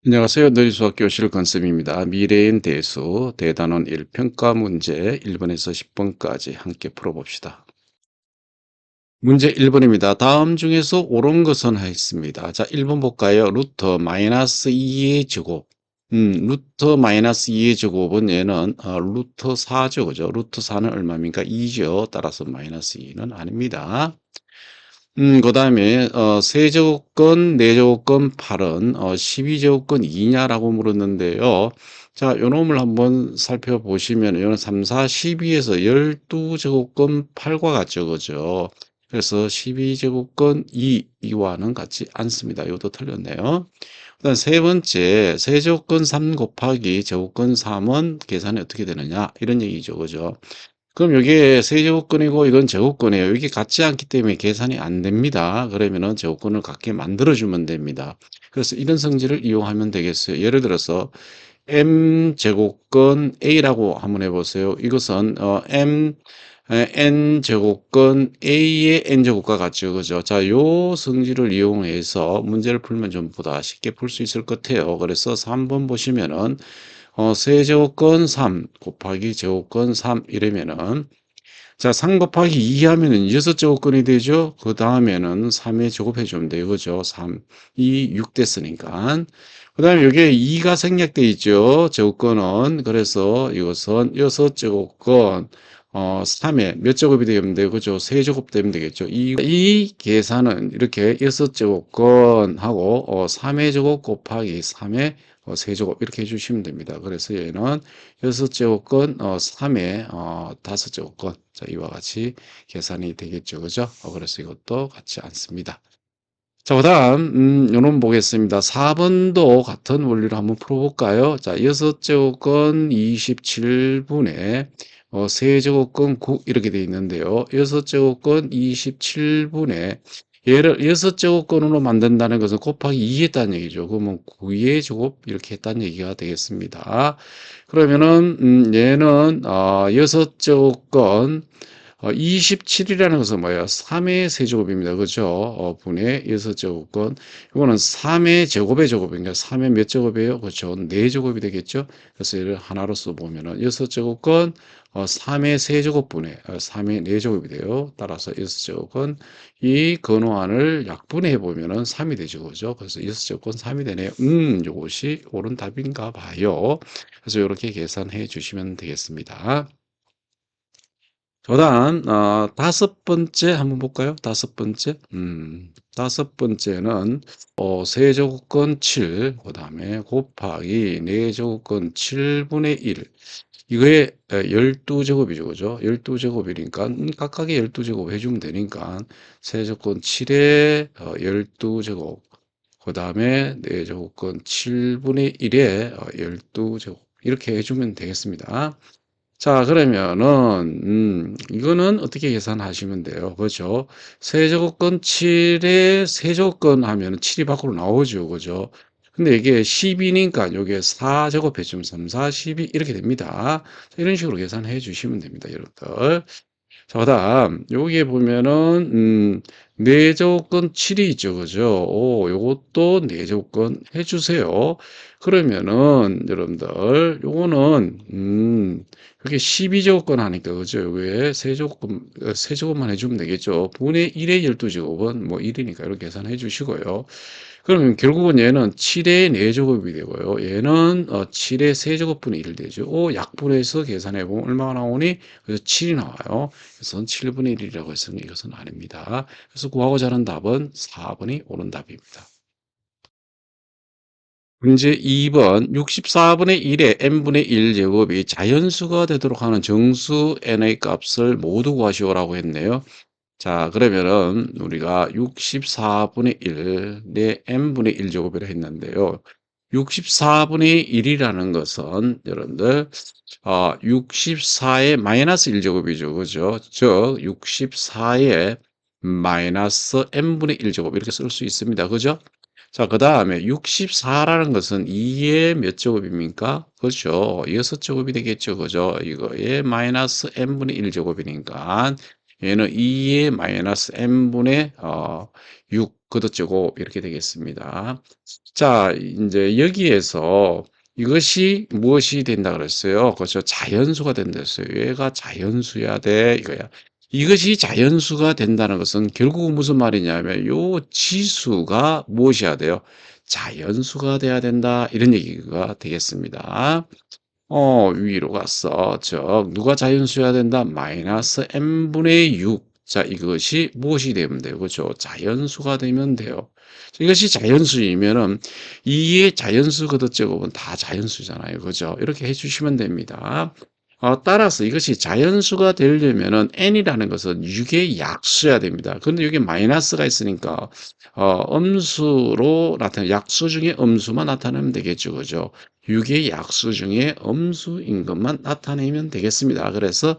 안녕하세요. 느리수학 교실 건쌤입니다. 미래인 대수 대단원 1 평가 문제 1번에서 10번까지 함께 풀어봅시다. 문제 1번입니다. 다음 중에서 옳은 것은 하였습니다. 자, 1번 볼까요? 루트 마이너스 2의 제곱. 루트 마이너스 2의 제곱은 얘는 루트 4죠. 그죠? 루트 4는 얼마입니까? 2죠. 따라서 마이너스 2는 아닙니다. 그다음에 세제곱건, 네제곱건 8은 12제곱건 2냐라고 물었는데요. 자, 요 놈을 한번 살펴보시면 요는 3, 4, 12에서 12제곱건 8과 같죠. 그죠? 그래서 12제곱건 2, 이와는 같지 않습니다. 이것도 틀렸네요. 그다음 세 번째, 세제곱건 3 곱하기 제곱건 3은 계산이 어떻게 되느냐? 이런 얘기죠. 그죠? 그럼 이게 세제곱권이고 이건 제곱권이에요. 이게 같지 않기 때문에 계산이 안 됩니다. 그러면은 제곱권을 같게 만들어주면 됩니다. 그래서 이런 성질을 이용하면 되겠어요. 예를 들어서 m제곱권 a라고 한번 해보세요. 이것은 n제곱권 a의 n제곱과 같죠. 그죠? 자, 요 성질을 이용해서 문제를 풀면 좀 보다 쉽게 풀 수 있을 것 같아요. 그래서 3번 보시면은 세제곱권 3 곱하기 제곱권 3 이러면은 자, 3 곱하기 2 하면은 6제곱권이 되죠. 그 다음에는 3에 제곱해 주면 돼요. 그죠? 3, 2, 6 됐으니까. 그 다음에 여기에 2가 생략돼 있죠. 제곱권은. 그래서 이것은 6제곱권 3에 몇 제곱이 되면 돼요. 그죠? 3제곱 되면 되겠죠. 이 계산은 이렇게 6제곱권하고 3의 제곱 곱하기 3의 세제곱 이렇게 해주시면 됩니다. 그래서 얘는 6제곱권 3의 5제곱권 자, 이와 같이 계산이 되겠죠. 그죠? 그래서 이것도 같지 않습니다. 자, 그다음 요놈 보겠습니다. 4번도 같은 원리로 한번 풀어볼까요? 자, 6제곱권 27분의 세제곱권 9 이렇게 돼 있는데요. 6제곱권 27분의 얘를 6제곱권으로 만든다는 것은 곱하기 2 했다는 얘기죠. 그러면 9의 제곱 이렇게 했다는 얘기가 되겠습니다. 그러면은 얘는 6제곱권 27이라는 것은 뭐예요? 3의 세제곱입니다. 그죠? 분의 6제곱권. 이거는 3의 제곱의 제곱인가? 3의 몇 제곱이에요? 그렇죠. 4제곱이 되겠죠? 그래서 얘를 하나로 써보면은 6제곱권 3의 세제곱분의 3의 4제곱이 돼요. 따라서 6제곱권 이 근호안을 약분해 보면은 3이 되죠. 그죠? 그래서 6제곱권 3이 되네요. 요것이 옳은 답인가 봐요. 그래서 이렇게 계산해 주시면 되겠습니다. 그다음 다섯 번째 한번 볼까요? 다섯 번째. 다섯 번째는 세제곱권 7, 그다음에 곱하기 4제곱권 7분의 1. 이거에 12제곱이죠. 그죠? 12제곱이니까 각각의 12제곱 해주면 되니까 세제곱권 7에 12제곱, 그다음에 4제곱권 7분의 1에 12제곱 이렇게 해주면 되겠습니다. 자, 그러면은 이거는 어떻게 계산하시면 돼요. 그죠? 세제곱권 7에 세제곱권 하면은 7이 밖으로 나오죠. 그죠? 근데 이게 10이니까 요게 4제곱 해주면 3, 4, 12 이렇게 됩니다. 자, 이런 식으로 계산해 주시면 됩니다, 여러분들. 자, 그다음 여기에 보면은 4제곱권 7이 있죠. 그죠? 요것도 4제곱권 해 주세요. 그러면은 여러분들 요거는 그게 12제곱권 하니까 그죠? 요게 세제곱만 해 주면 되겠죠. 분의 1의 12제곱은 뭐 1이니까 이렇게 계산해 주시고요. 그러면 결국은 얘는 7의 4제곱이 되고요. 얘는 7의 세제곱분의 1 되죠. 약분해서 계산해 보면 얼마가 나오니? 그래서 7이 나와요. 그래서 7분의 1이라고 했으면 이것은 아닙니다. 그래서 구하고자 하는 답은 4번이 옳은 답입니다. 문제 2번 64분의 1의 n분의 1 제곱이 자연수가 되도록 하는 정수 n의 값을 모두 구하시오라고 했네요. 자, 그러면은 우리가 64분의 1의 n분의 1 제곱이라 했는데요. 64분의 1이라는 것은 여러분들 64의 마이너스 1제곱이죠. 그죠? 즉 64의 마이너스 n분의 1제곱 이렇게 쓸 수 있습니다. 그죠? 자, 그 다음에 64라는 것은 2의 몇 제곱입니까? 그렇죠. 6제곱이 되겠죠. 그죠? 이거의 마이너스 n분의 1제곱이니까 얘는 2의 마이너스 n분의 6 걷어쩌고 이렇게 되겠습니다. 자, 이제 여기에서 이것이 무엇이 된다 그랬어요? 그렇죠. 자연수가 된다 했어요. 얘가 자연수야 돼 이거야. 이것이 자연수가 된다는 것은 결국은 무슨 말이냐면 요 지수가 무엇이어야 돼요? 자연수가 돼야 된다. 이런 얘기가 되겠습니다. 위로 갔어. 즉 누가 자연수여야 된다? 마이너스 n분의 6. 자, 이것이 무엇이 되면 돼요? 그죠? 자연수가 되면 돼요. 이것이 자연수이면은 이의 자연수 걷어제곱은 다 자연수잖아요. 그죠? 이렇게 해주시면 됩니다. 따라서 이것이 자연수가 되려면은 n이라는 것은 6의 약수여야 됩니다. 근데 여기 마이너스가 있으니까 음수로 나타나 약수 중에 음수만 나타내면 되겠죠. 그죠? 6의 약수 중에 음수인 것만 나타내면 되겠습니다. 그래서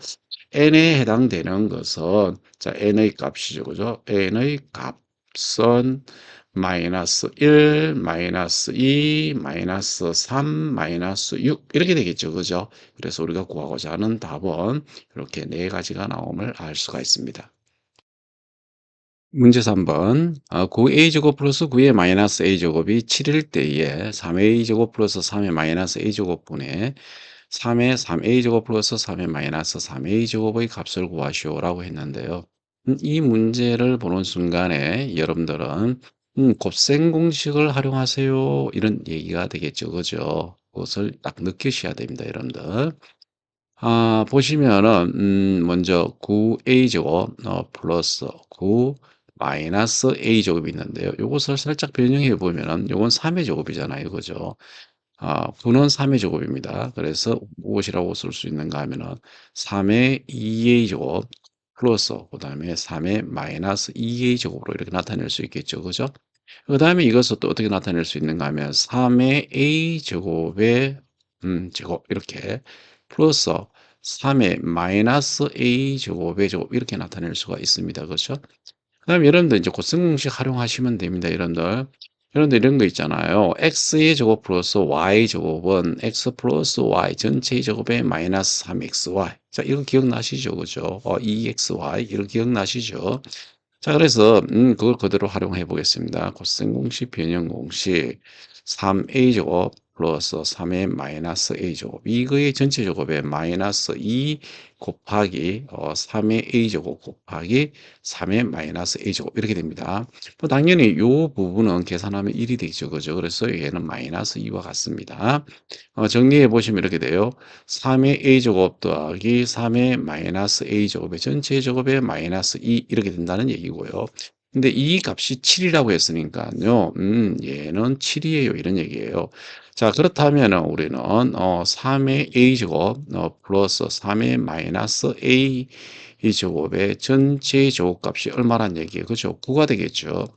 n에 해당되는 것은 자 n의 값이죠. 그죠? n의 값은 마이너스 1, 마이너스 2, 마이너스 3, 마이너스 6 이렇게 되겠죠. 그죠? 그래서 우리가 구하고자 하는 답은 이렇게 네 가지가 나옴을 알 수가 있습니다. 문제 3번 9a제곱 플러스 9의 마이너스 a제곱이 7일 때에 3a제곱 플러스 3의 마이너스 a제곱분의 3의 3a제곱 플러스 3의 마이너스 3a제곱의 값을 구하시오라고 했는데요. 이 문제를 보는 순간에 여러분들은 곱셈 공식을 활용하세요 이런 얘기가 되겠죠. 그죠? 그것을 딱 느끼셔야 됩니다. 여러분들. 보시면은 먼저 9a 제곱 플러스 9 마이너스 a 제곱이 있는데요. 요것을 살짝 변형해 보면은 요건 3의 제곱이잖아요. 그죠? 9는 3의 제곱입니다. 그래서 무엇이라고 쓸 수 있는가 하면은 3의 2a 제곱 플러스 그다음에 3의 마이너스 2a 제곱으로 이렇게 나타낼 수 있겠죠. 그죠? 그다음에 이것을 또 어떻게 나타낼 수 있는가 하면 3의 a 제곱의 제곱 이렇게 플러스 3의 마이너스 a 제곱의 제곱 이렇게 나타낼 수가 있습니다. 그렇죠? 그다음에 여러분들 이제 곱셈 공식 활용하시면 됩니다. 여러분들. 여러분들 이런 거 있잖아요. x의 제곱 플러스 y 제곱은 x 플러스 y 전체의 제곱에 마이너스 3xy. 자, 이거 기억나시죠? 그죠? 2xy 이거 기억나시죠? 자, 그래서 그걸 그대로 활용해 보겠습니다. 코사인 공식, 변형 공식 3a 제곱 플러스 3의 마이너스 a 제곱 이거의 전체 제곱에 마이너스 2 곱하기 3의 a 제곱 곱하기 3의 마이너스 a 제곱 이렇게 됩니다. 뭐 당연히 이 부분은 계산하면 1이 되죠. 그죠? 그래서 얘는 마이너스 2와 같습니다. 정리해 보시면 이렇게 돼요. 3의 a제곱 더하기 3의 마이너스 a제곱의 전체 제곱의 마이너스 2 이렇게 된다는 얘기고요. 근데 이 값이 7이라고 했으니까요. 얘는 7이에요. 이런 얘기예요. 자, 그렇다면 우리는 3의 a제곱 플러스 3의 마이너스 a 이 제곱의 전체 제곱값이 얼마란 얘기예요. 그죠? 9가 되겠죠.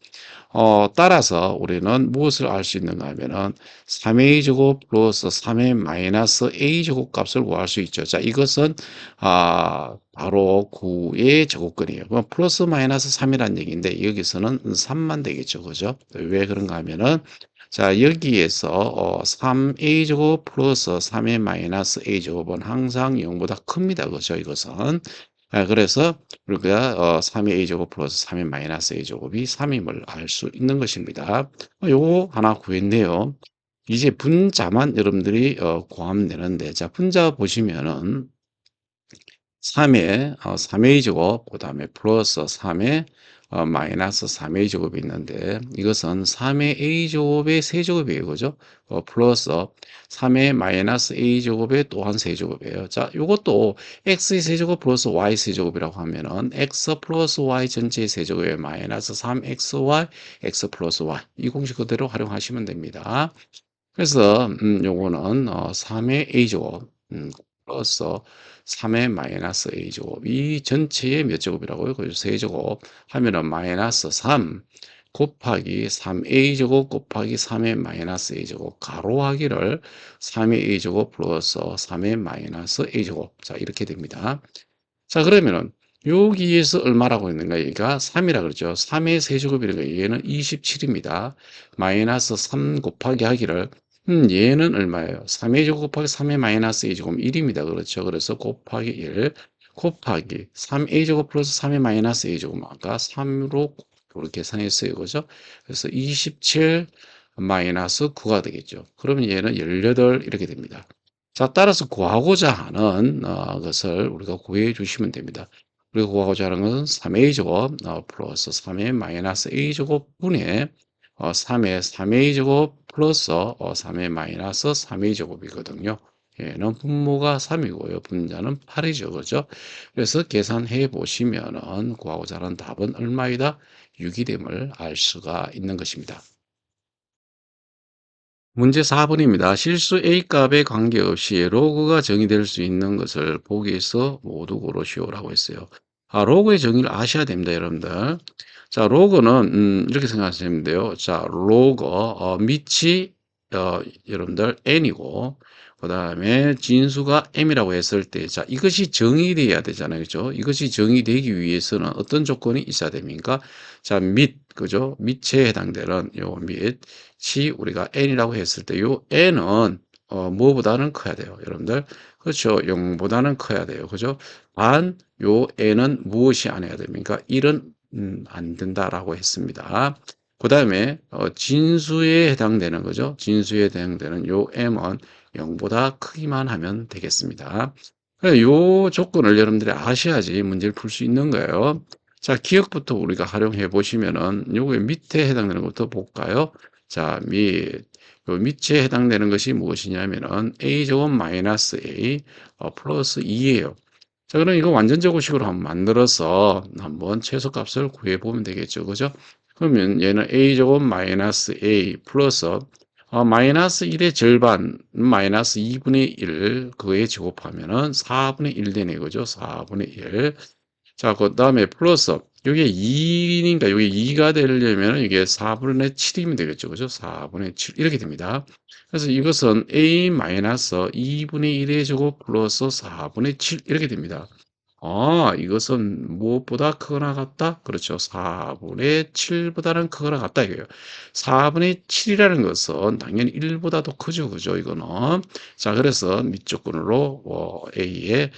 따라서 우리는 무엇을 알 수 있는가 하면은 3a 제곱 플러스 3의 마이너스 a 제곱 값을 구할 수 있죠. 자, 이것은 바로 9의 제곱근이에요. 그럼 플러스 마이너스 3이란 얘기인데 여기서는 3만 되겠죠. 그죠? 왜 그런가 하면은 자, 여기에서 3a 제곱 플러스 3의 마이너스 a 제곱은 항상 0보다 큽니다. 그죠? 이것은. 그래서 우리가 3의 a제곱 플러스 3의 마이너스 a제곱이 3임을 알 수 있는 것입니다. 요거 하나 구했네요. 이제 분자만 여러분들이 구하면 되는데 자 분자 보시면은 3의 3a 제곱 그다음에 플러스 3의 마이너스 3a 제곱이 있는데 이것은 3의 a 제곱의 세제곱이에요. 그죠? 플러스 3의 마이너스 a 제곱의 또한 세제곱이에요. 자, 이것도 x의 세제곱 플러스 y 세제곱이라고 하면은 x 플러스 y 전체의 세제곱에 마이너스 3xy x 플러스 y 이 공식 그대로 활용하시면 됩니다. 그래서 요거는 3의 a제곱 플러스 3의 마이너스 a제곱 이 전체의 몇 제곱이라고요? 그 세제곱 하면은 마이너스 3 곱하기 3a제곱 곱하기 3의 마이너스 a제곱 가로하기를 3의 a제곱 플러스 3의 마이너스 a제곱 자 이렇게 됩니다. 자 그러면은 여기에서 얼마라고 했는가? 얘가 3이라 그러죠. 3의 세제곱이니까 얘는 27입니다. 마이너스 3 곱하기 하기를 얘는 얼마예요? 3의 제곱 곱하기 3의 마이너스 a 제곱 1입니다. 그렇죠. 그래서 곱하기 1 곱하기 3a 제곱 플러스 3의 마이너스 a 제곱 아까 3으로 우리 계산했어요. 그죠? 그래서 27 마이너스 9가 되겠죠. 그러면 얘는 18 이렇게 됩니다. 자, 따라서 구하고자 하는 것을 우리가 구해 주시면 됩니다. 우리가 구하고자 하는 것은 3a 제곱 플러스 3a 마이너스 a 제곱 분의 3의 3a 제곱 플러스 3의 마이너스 3a 제곱이거든요. 얘는 분모가 3이고요. 분자는 8이죠. 그죠? 그래서 계산해 보시면은 구하고자 하는 답은 얼마이다? 6이 됨을 알 수가 있는 것입니다. 문제 4번입니다. 실수 A값에 관계없이 로그가 정의될 수 있는 것을 보기에서 모두 고르시오라고 했어요. 로그의 정의를 아셔야 됩니다, 여러분들. 자, 로그는 이렇게 생각하시면 돼요. 자, 로그 밑이 여러분들 n이고 그다음에 진수가 m이라고 했을 때 자, 이것이 정의돼야 되잖아요. 그죠? 이것이 정의되기 위해서는 어떤 조건이 있어야 됩니까? 자, 그죠? 밑에 해당되는 요 밑이 우리가 n이라고 했을 때 요 n은 뭐보다는 커야 돼요, 여러분들. 그렇죠? 0보다는 커야 돼요. 그죠? 요 n은 무엇이 안 해야 됩니까? 1은 안 된다라고 했습니다. 그 다음에 진수에 해당되는 거죠. 진수에 해당되는 요 m은 0보다 크기만 하면 되겠습니다. 요 조건을 여러분들이 아셔야지 문제를 풀 수 있는 거예요. 자, 기억부터 우리가 활용해 보시면은 요게 밑에 해당되는 것부터 볼까요? 자, 요 밑에 해당되는 것이 무엇이냐면은 a제곱 마이너스 a 플러스 2예요. 자, 그럼 이거 완전제곱식으로 한번 만들어서 한번 최소값을 구해보면 되겠죠. 그죠? 그러면 얘는 a제곱 마이너스 a 플러스 마이너스 1의 절반 마이너스 2분의 1 그거에 제곱하면은 4분의 1 되네. 그죠? 4분의 1. 자, 그 다음에 플러스 이게 2니까 이게 2가 되려면 이게 4분의 7이면 되겠죠. 그죠? 4분의 7 이렇게 됩니다. 그래서 이것은 a 마이너스 2분의 1의 제곱 플러스 4분의 7 이렇게 됩니다. 이것은 무엇보다 크거나 같다? 그렇죠. 4분의 7보다는 크거나 같다 이거예요. 4분의 7이라는 것은 당연히 1보다도 크죠. 그죠? 이거는. 자, 그래서 밑조건으로 A에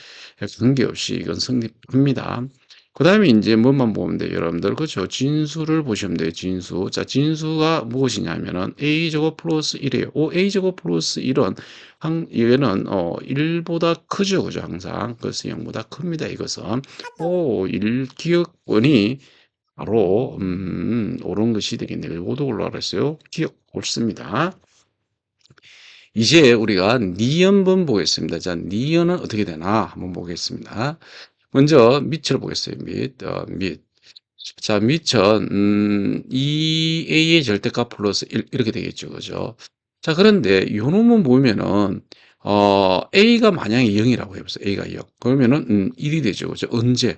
관계없이 이건 성립합니다. 그 다음에 이제 뭐만 보면 돼요, 여러분들. 그렇죠. 진수를 보시면 돼요, 진수. 자, 진수가 무엇이냐면은 a제곱 플러스 1이에요. a제곱 플러스 1은 얘는 1보다 크죠, 그죠, 항상. 그래서 0보다 큽니다, 이것은. 1 기억원이 바로 옳은 것이 되겠네요. 이것도 올라가랬어요. 기억 옳습니다. 이제 우리가 니은번 보겠습니다. 자, 니은은 어떻게 되나 한번 보겠습니다. 먼저 밑을 보겠어요. 밑. 자, 밑은 2a의 절대값 플러스 1 이렇게 되겠죠. 그죠? 자, 그런데 요 놈은 보면은 a가 만약에 0이라고 해 보세요. a가 0. 그러면은 1이 되죠. 그죠? 언제?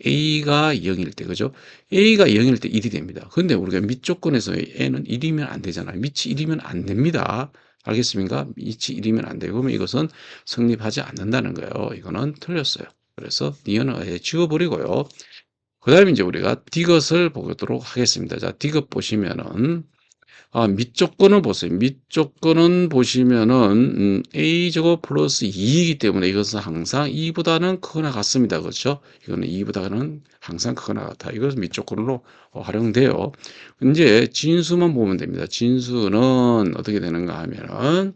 a가 0일 때. 그죠? a가 0일 때 1이 됩니다. 근데 우리가 밑 조건에서 n은 1이면 안 되잖아요. 밑이 1이면 안 됩니다. 알겠습니까? 밑이 1이면 안 되고 그러면 이것은 성립하지 않는다는 거예요. 이거는 틀렸어요. 그래서 니은을 아예 지워버리고요. 그 다음에 이제 우리가 디귿을 보도록 하겠습니다. 자, 디귿 보시면은, 밑조건을 보세요. 밑조건은 보시면은, a제곱 플러스 2이기 때문에 이것은 항상 2보다는 크거나 같습니다. 그렇죠? 이거는 2보다는 항상 크거나 같아. 이것은 밑조건으로 활용돼요. 이제 진수만 보면 됩니다. 진수는 어떻게 되는가 하면은,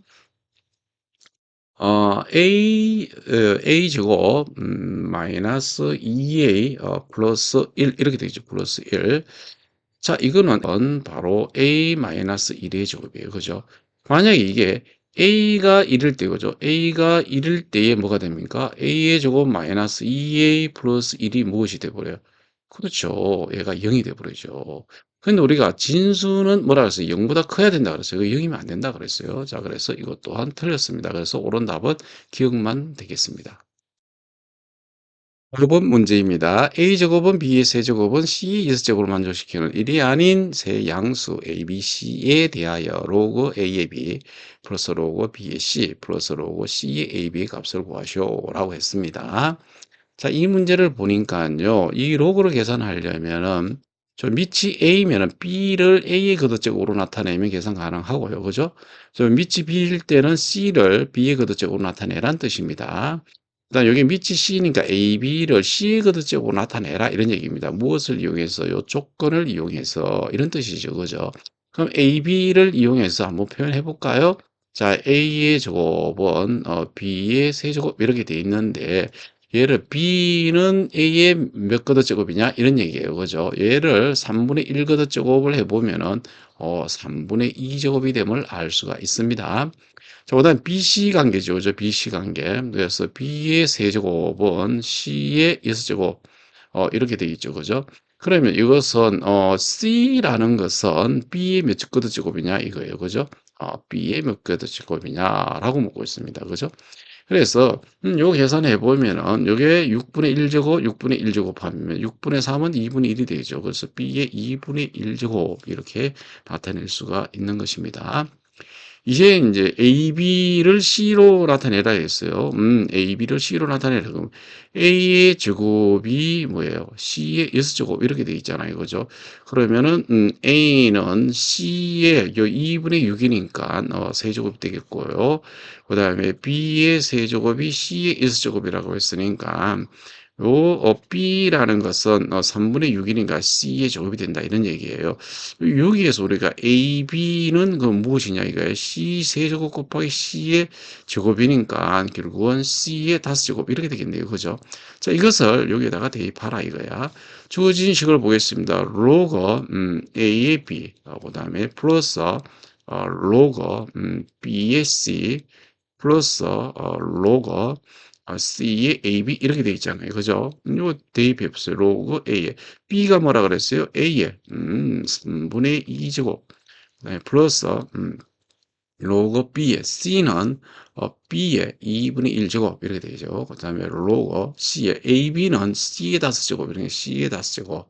a 제곱 마이너스 2a 플러스 1 이렇게 되죠. 플러스 1. 자, 이거는 바로 a 마이너스 1의 제곱이에요. 그죠? 만약에 이게 a가 1일 때 그죠? a가 1일 때에 뭐가 됩니까? a의 제곱 마이너스 2a 플러스 1이 무엇이 돼 버려요? 그렇죠. 얘가 0이 돼 버리죠. 근데 우리가 진수는 뭐라 그랬어요? 0보다 커야 된다 그랬어요. 0이면 안 된다 그랬어요. 자, 그래서 이것 또한 틀렸습니다. 그래서 옳은 답은 기억만 되겠습니다. 9번 문제입니다. a제곱은 b의 세제곱은 c의 이수제곱을 만족시키는 일이 아닌 세 양수 a, b, c에 대하여 로그 a의 b 플러스 로그 b의 c 플러스 로그 c의 a, b의 값을 구하시오라고 했습니다. 자, 이 문제를 보니까요, 이 로그를 계산하려면은, 저 밑이 A면은 B를 A의 거듭적으로 나타내면 계산 가능하고요. 그죠? 저 밑이 B일 때는 C를 B의 거듭적으로 나타내란 뜻입니다. 그다음 여기 밑이 C니까 AB를 C의 거듭제곱으로 나타내라 이런 얘기입니다. 무엇을 이용해서? 요 조건을 이용해서 이런 뜻이죠. 그죠? 그럼 AB를 이용해서 한번 표현해 볼까요? 자, A의 제곱은 B의 세제곱 이렇게 돼 있는데 얘를 B는 A의 몇 거듭제곱이냐 이런 얘기예요. 그죠? 얘를 3분의 1 거듭제곱을 해보면은 3분의 2 제곱이 됨을 알 수가 있습니다. 자, 그다음 BC 관계죠. 그죠? BC 관계. 그래서 B의 세제곱은 C의 6제곱. 이렇게 되어 있죠. 그죠? 그러면 이것은, C라는 것은 B의 몇 끄트 제곱이냐 이거예요. 그죠? B의 몇 끄트 제곱이냐라고 묻고 있습니다. 그죠? 그래서, 요 계산해 보면은, 요게 6분의 1제곱, 6분의 1제곱 하면 6분의 3은 2분의 1이 되죠. 그래서 B의 2분의 1제곱 이렇게 나타낼 수가 있는 것입니다. 이제 AB를 C로 나타내라 했어요. AB를 C로 나타내라. 그럼 A의 제곱이 뭐예요? C의 6제곱 이렇게 돼 있잖아요. 그죠? 그러면은 A는 C의 2분의 6이니까 세제곱 되겠고요. 그다음에 B의 세제곱이 C의 6제곱이라고 했으니까 요 B라는 것은 3분의 6이니까 C의 제곱이 된다 이런 얘기예요. 여기에서 우리가 AB는 그 무엇이냐 이거예요. C 세제곱 곱하기 C의 제곱이니까 결국은 C의 5제곱 이렇게 되겠네요. 그죠? 자, 이것을 여기에다가 대입하라 이거야. 주어진 식을 보겠습니다. 로거 A의 B 그다음에 플러스 로거 B의 C 플러스 로거 C의 AB 이렇게 되어 있잖아요. 그죠? 이거 대입해 보세요. 로그 A에 B가 뭐라 그랬어요? A에 3분의 2제곱 네, 플러스 로그 B에 C는 B의 2분의 1제곱 이렇게 되죠. 그 다음에 로그 C에 AB는 C의 5제곱 이렇게 C의 5제곱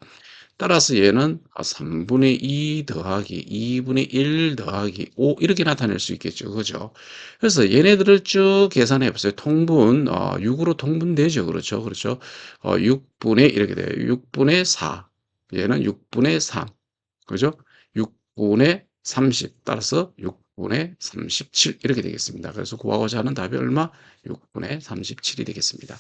따라서 얘는 3분의 2 더하기 2분의 1 더하기 5 이렇게 나타낼 수 있겠죠. 그죠? 그래서 얘네들을 쭉 계산해 보세요. 통분, 6으로 통분되죠. 그렇죠. 그렇죠. 6분의 이렇게 돼요. 6분의 4. 얘는 6분의 3. 그죠? 6분의 30. 따라서 6분의 37 이렇게 되겠습니다. 그래서 구하고자 하는 답이 얼마? 6분의 37이 되겠습니다.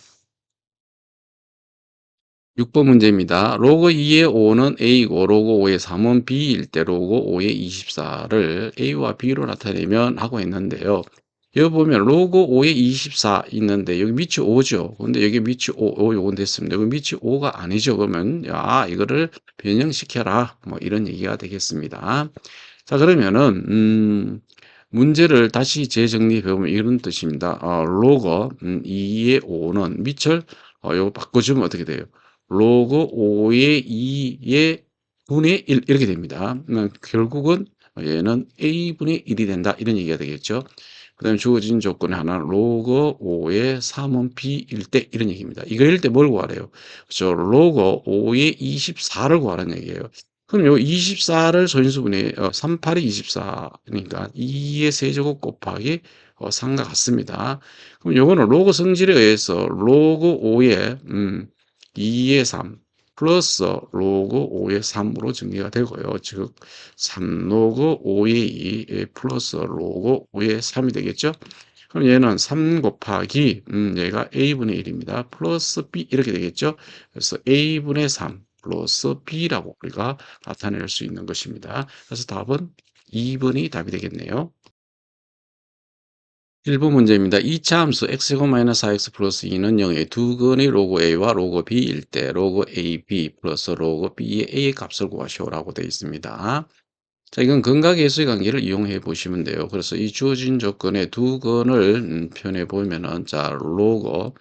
6번 문제입니다. 로그 2의 5는 A이고 로그 5의 3은 B일 때 로그 5의 24를 A와 B로 나타내면 하고 있는데요. 여기 보면 로그 5의 24 있는데 여기 밑이 5죠. 근데 여기 밑이 5 요건 됐습니다. 여기 밑이 5가 아니죠. 그러면 이거를 변형시켜라. 뭐 이런 얘기가 되겠습니다. 자, 그러면은 문제를 다시 재정리해 보면 이런 뜻입니다. 로그 2의 5는 밑을 요거 바꿔주면 어떻게 돼요? 로그 5의 2의 분의 1 이렇게 됩니다. 결국은 얘는 A분의 1이 된다 이런 얘기가 되겠죠. 그 다음에 주어진 조건이 하나 로그 5의 3은 B일 때 이런 얘기입니다. 이거일 때 뭘 구하래요? 그렇죠. 로그 5의 24를 구하라는 얘기예요. 그럼 요 24를 소인수분해 38이 24니까 2의 세제곱 곱하기 3과 같습니다. 그럼 요거는 로그 성질에 의해서 로그 5의 2의 3 플러스 로그 5의 3으로 정리가 되고요. 즉 3로그 5의 2 플러스 로그 5의 3이 되겠죠. 그럼 얘는 3 곱하기 얘가 A분의 1입니다. 플러스 B 이렇게 되겠죠. 그래서 A분의 3 플러스 B라고 우리가 나타낼 수 있는 것입니다. 그래서 답은 2번이 답이 되겠네요. 1번 문제입니다. 2차 함수 x제곱 마이너스 4x 플러스 2는 0의 두 근의 로그 a와 로그 b일 때 로그 ab 플러스 로그 b의 a의 값을 구하시오라고 되어 있습니다. 자, 이건 근각계수의 관계를 이용해 보시면 돼요. 그래서 이 주어진 조건의 두 근을 표현해 보면은 자, 로그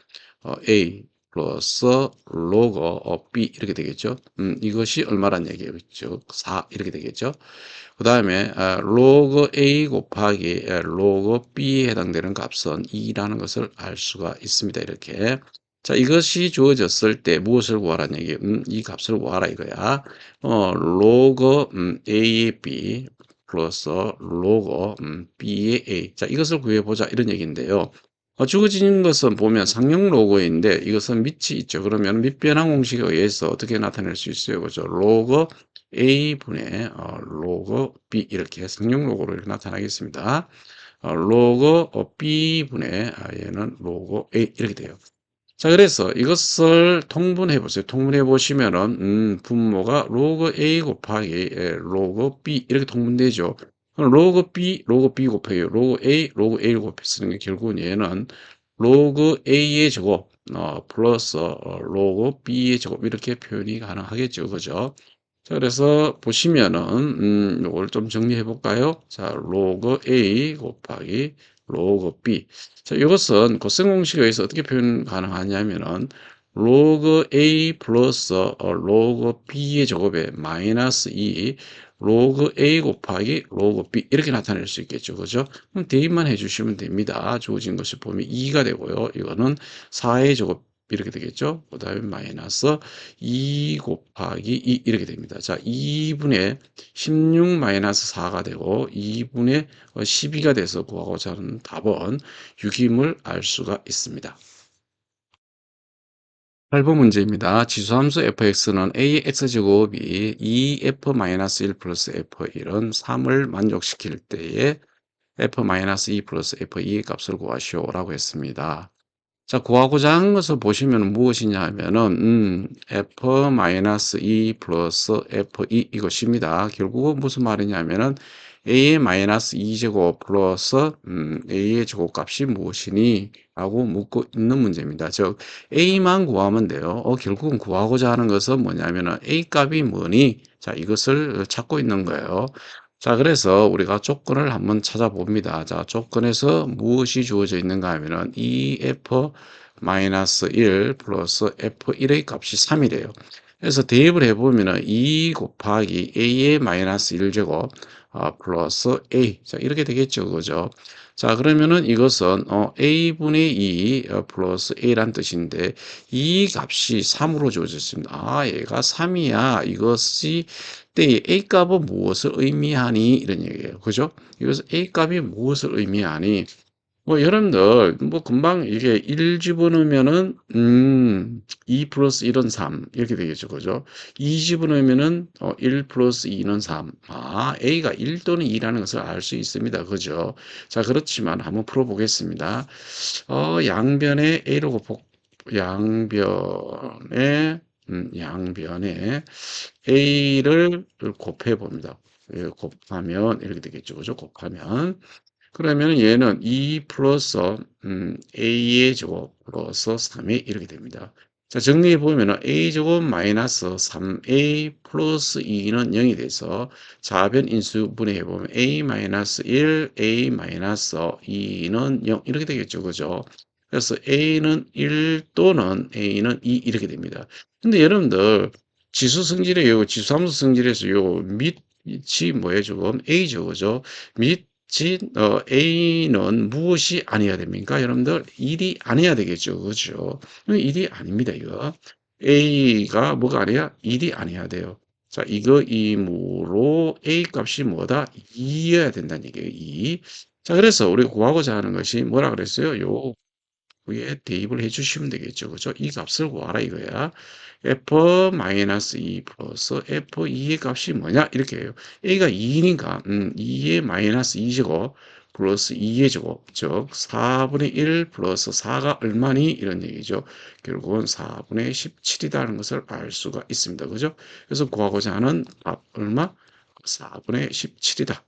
a 플러스 로그 b 이렇게 되겠죠. 이것이 얼마란 얘기예요. 즉 4 이렇게 되겠죠. 그 다음에 로그 a 곱하기 로그 b에 해당되는 값은 2라는 것을 알 수가 있습니다. 이렇게. 자, 이것이 주어졌을 때 무엇을 구하라는 얘기예요? 이 값을 구하라 이거야. 로그 a의 b 플러스 로그 b의 a. 자, 이것을 구해보자 이런 얘기인데요. 주어진 것은 보면 상용 로그인데 이것은 밑이 있죠. 그러면 밑변환 공식에 의해서 어떻게 나타낼 수 있어요? 그죠? 로그 a분의 로그 b 이렇게 상용 로그로 이렇게 나타나겠습니다. 로그 b분의 얘는 로그 a 이렇게 돼요. 자 그래서 이것을 통분해 보세요. 통분해 보시면은 분모가 로그 A 곱하기 로그 B 이렇게 통분되죠. 그럼 로그 B 곱하기 로그 A 곱해 쓰는 게 결국은 얘는 로그 A의 제곱 플러스 로그 B의 제곱 이렇게 표현이 가능하겠죠. 그죠? 자, 그래서 보시면은 요걸 좀 정리해 볼까요? 자, 로그 A 곱하기 로그 B. 자, 이것은 고생 공식에 의해서 어떻게 표현 가능하냐면은 로그 A 플러스 로그 B의 제곱에 마이너스 2 로그 A 곱하기 로그 B 이렇게 나타낼 수 있겠죠. 그죠? 그럼 대입만 해주시면 됩니다. 주어진 것을 보면 2가 되고요. 이거는 4의 제곱 이렇게 되겠죠. 그 다음에 마이너스 2 곱하기 2 이렇게 됩니다. 자, 2분의 16 마이너스 4가 되고 2분의 12가 돼서 구하고자 하는 답은 6임을 알 수가 있습니다. 8번 문제입니다. 지수함수 fx는 a의 x제곱이 2f-1 플러스 f1은 3을 만족시킬 때에 f-2 플러스 f2의 값을 구하시오라고 했습니다. 자, 구하고자 하는 것을 보시면 무엇이냐 하면은, f-2 플러스 f2 이것입니다. 결국은 무슨 말이냐 하면은, a의 마이너스 2제곱 플러스, a의 제곱값이 무엇이니? 라고 묻고 있는 문제입니다. 즉, a만 구하면 돼요. 결국은 구하고자 하는 것은 뭐냐면은, a 값이 뭐니? 자, 이것을 찾고 있는 거예요. 자, 그래서 우리가 조건을 한번 찾아봅니다. 자, 조건에서 무엇이 주어져 있는가 하면은 2f-1 플러스 f1의 값이 3이래요. 그래서 대입을 해보면은 2 곱하기 a의 마이너스 1제곱 플러스 a. 자, 이렇게 되겠죠. 그죠? 자, 그러면은 이것은 a분의 2 플러스 a란 뜻인데 이 값이 3으로 주어졌습니다. 아, 얘가 3이야. 이것이 때 A 값은 무엇을 의미하니? 이런 얘기예요. 그죠? 이것은 A 값이 무엇을 의미하니? 뭐 여러분들 뭐 금방 이게 1 집어넣으면은 2 플러스 1은 3 이렇게 되겠죠. 그죠? 2 집어넣으면은 1 플러스 2는 3. 아, A가 1 또는 2라는 것을 알 수 있습니다. 그죠? 자, 그렇지만 한번 풀어 보겠습니다. 양변에 A로 양변에 양변에 A를 곱해 봅니다. 곱하면 이렇게 되겠죠. 그죠? 곱하면 그러면 얘는 2 플러스 a의 제곱 플러스 3a 이렇게 됩니다. 자, 정리해 보면 a 제곱 마이너스 3a 플러스 2는 0이 돼서 좌변 인수 분해해 보면 a 마이너스 1, a 마이너스 2는 0 이렇게 되겠죠. 그죠? 그래서 a는 1 또는 a는 2 이렇게 됩니다. 근데 여러분들 지수 성질의 요 지수함수 성질에서 요 밑이 뭐예요? 지금 a죠. 그죠? 밑 A는 무엇이 아니어야 됩니까? 여러분들 1이 아니어야 되겠죠. 그죠? 1이 아닙니다. 이거 A가 뭐가 아니야? 1이 아니어야 돼요. 자, 이므로 A 값이 뭐다? 2여야 된다는 얘기예요. 2. 자, 그래서 우리 구하고자 하는 것이 뭐라 그랬어요? 요 위에 대입을 해 주시면 되겠죠. 그죠? 이 값을 구하라 이거야. f-2 플러스 f2의 값이 뭐냐? 이렇게 해요. a가 2니까 2의 마이너스 2제곱 플러스 2의 제곱 즉 4분의 1 플러스 4가 얼마니? 이런 얘기죠. 결국은 4분의 17이라는 것을 알 수가 있습니다. 그죠? 그래서 구하고자 하는 값 얼마? 4분의 17이다.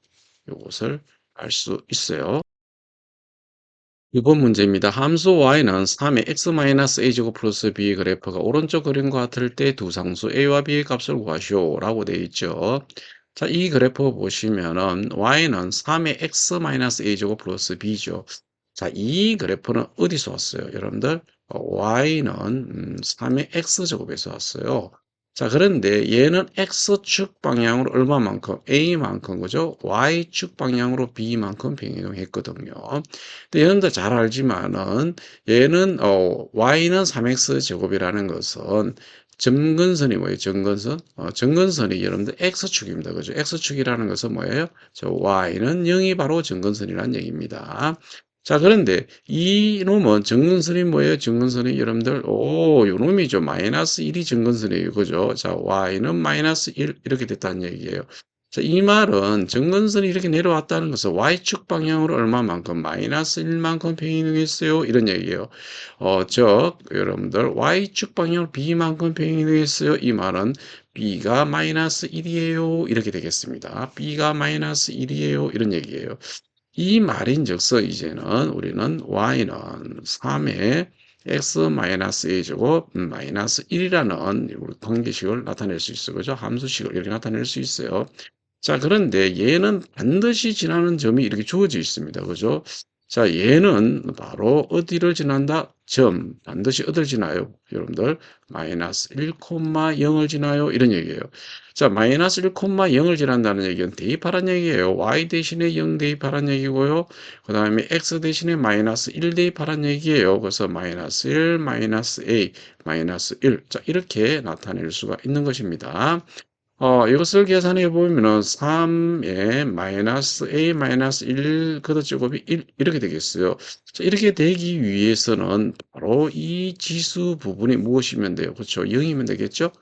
이것을 알 수 있어요. 이번 문제입니다. 함수 y는 3의 x-a제곱 플러스 b 그래프가 오른쪽 그림과 같을 때 두 상수 a와 b의 값을 구하시오 라고 되어 있죠. 자, 이 그래프 보시면은 y는 3의 x-a제곱 플러스 b죠. 자, 이 그래프는 어디서 왔어요? 여러분들 y는 3의 x제곱에서 왔어요. 자, 그런데 얘는 x축 방향으로 얼마만큼? a만큼, 그죠? y축 방향으로 b만큼 변경했거든요. 근데 여러분들 잘 알지만은 얘는 y는 3x 제곱이라는 것은 점근선이 뭐예요? 점근선? 점근선이 여러분들 x축입니다. 그죠? x축이라는 것은 뭐예요? 저 y는 0이 바로 점근선이라는 얘기입니다. 자, 그런데 이놈은 정근선이 뭐예요? 정근선이 여러분들, 요놈이죠. 마이너스 1이 정근선이에요. 그죠? 자, y는 마이너스 1 이렇게 됐다는 얘기예요. 자, 이 말은 정근선이 이렇게 내려왔다는 것은 y축 방향으로 얼마만큼 마이너스 1만큼 평행이동했어요. 이런 얘기예요. 즉 여러분들 y축 방향으로 b만큼 평행이동했어요. 이 말은 b가 마이너스 1이에요. 이렇게 되겠습니다. b가 마이너스 1이에요. 이런 얘기예요. 이 말인즉슨 이제는 우리는 y는 3의 x-a 제곱 마이너스 1이라는 관계식을 나타낼 수 있어요. 그죠? 함수식을 이렇게 나타낼 수 있어요. 자, 그런데 얘는 반드시 지나는 점이 이렇게 주어져 있습니다. 그죠? 자, 얘는 바로 어디를 지난다? 점. 반드시 어디를 지나요? 여러분들, 마이너스 1,0을 지나요? 이런 얘기예요. 자, 마이너스 1,0을 지난다는 얘기는 대입하란 얘기예요. y 대신에 0 대입하란 얘기고요. 그 다음에 x 대신에 마이너스 1 대입하란 얘기예요. 그래서 마이너스 1, 마이너스 a, 마이너스 1. 자, 이렇게 나타낼 수가 있는 것입니다. 이것을 계산해 보면은 3에 마이너스 a 마이너스 1 걷어제곱이 1 이렇게 되겠어요. 자, 이렇게 되기 위해서는 바로 이 지수 부분이 무엇이면 돼요? 그렇죠? 0이면 되겠죠?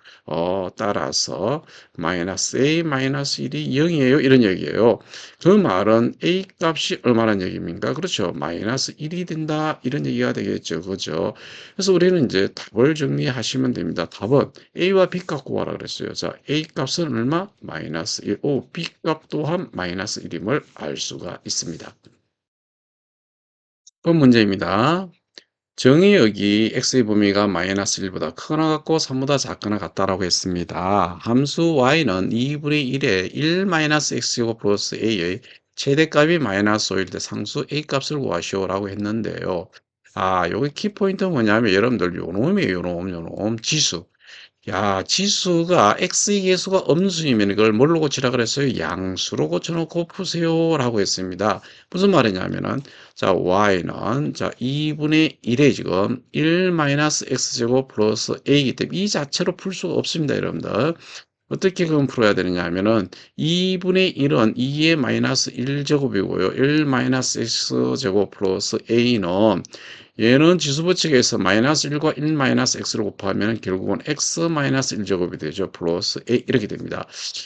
따라서 마이너스 a 마이너스 1이 0이에요. 이런 얘기예요. 그 말은 a 값이 얼마란 얘기입니까? 그렇죠? 마이너스 1이 된다. 이런 얘기가 되겠죠. 그죠? 그래서 우리는 이제 답을 정리하시면 됩니다. 답은 a와 b 값 구하라 그랬어요. 자, a 값은 얼마? 마이너스 1. 오, b 값 또한 마이너스 1임을 알 수가 있습니다. 그럼 문제입니다. 정의역이 x의 범위가 마이너스 1보다 크거나 같고 3보다 작거나 같다라고 했습니다. 함수 y는 2분의 1에 1 마이너스 x제곱 플러스 a의 최대값이 마이너스 5일 때 상수 a 값을 구하시오라고 했는데요. 여기 키포인트는 뭐냐면 여러분들 요놈이에요. 요놈 지수. 야, 지수가 x의 계수가 음수이면 이걸 뭘로 고치라 그랬어요? 양수로 고쳐놓고 푸세요라고 했습니다. 무슨 말이냐면은 자, y는 자 2분의 1에 지금 1 마이너스 x제곱 플러스 a이기 때문에 이 자체로 풀 수가 없습니다, 여러분들. 어떻게 그럼 풀어야 되느냐 하면은 2분의 1은 2의 마이너스 1제곱이고요. 1 마이너스 x제곱 플러스 a는 얘는 지수 법칙에서 마이너스 1과 1 마이너스 x를 곱하면 결국은 x 마이너스 1제곱이 되죠. 플러스 a 이렇게 됩니다.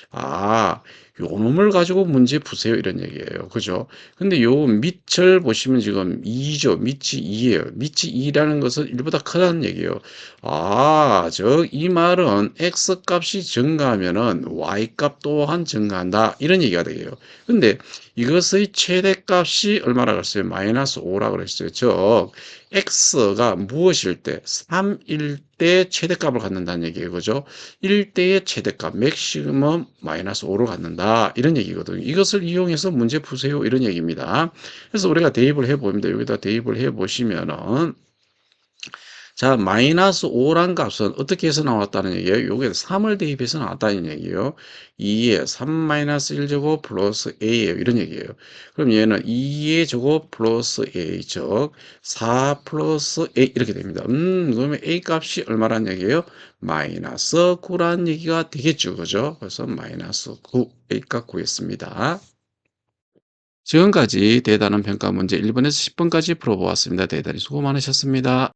아, 요 놈을 가지고 문제 푸세요. 이런 얘기예요. 그죠? 근데 요 밑을 보시면 지금 2죠. 밑이 2예요. 밑이 2라는 것은 1보다 크다는 얘기예요. 즉, 이 말은 x 값이 증가하면은 y 값 또한 증가한다. 이런 얘기가 되게요. 근데 이것의 최대값이 얼마라고 했어요? 마이너스 5라고 그랬어요. 즉, x가 무엇일 때? 3일 때 최대값을 갖는다는 얘기예요. 그죠? 1대의 최대값, 맥시멈 마이너스 5를 갖는다. 이런 얘기거든요. 이것을 이용해서 문제 푸세요. 이런 얘기입니다. 그래서 우리가 대입을 해봅니다. 여기다 대입을 해보시면은 자, 마이너스 5란 값은 어떻게 해서 나왔다는 얘기예요? 여기에 3을 대입해서 나왔다는 얘기예요. 2에 3 마이너스 1제곱 플러스 a예요. 이런 얘기예요. 그럼 얘는 2의 제곱 플러스 a 즉 4 플러스 a 이렇게 됩니다. 그러면 a 값이 얼마란 얘기예요? 마이너스 9란 얘기가 되겠죠. 그죠? 그래서 마이너스 9 a 값 구했습니다. 지금까지 대단한 평가 문제 1번에서 10번까지 풀어보았습니다. 대단히 수고 많으셨습니다.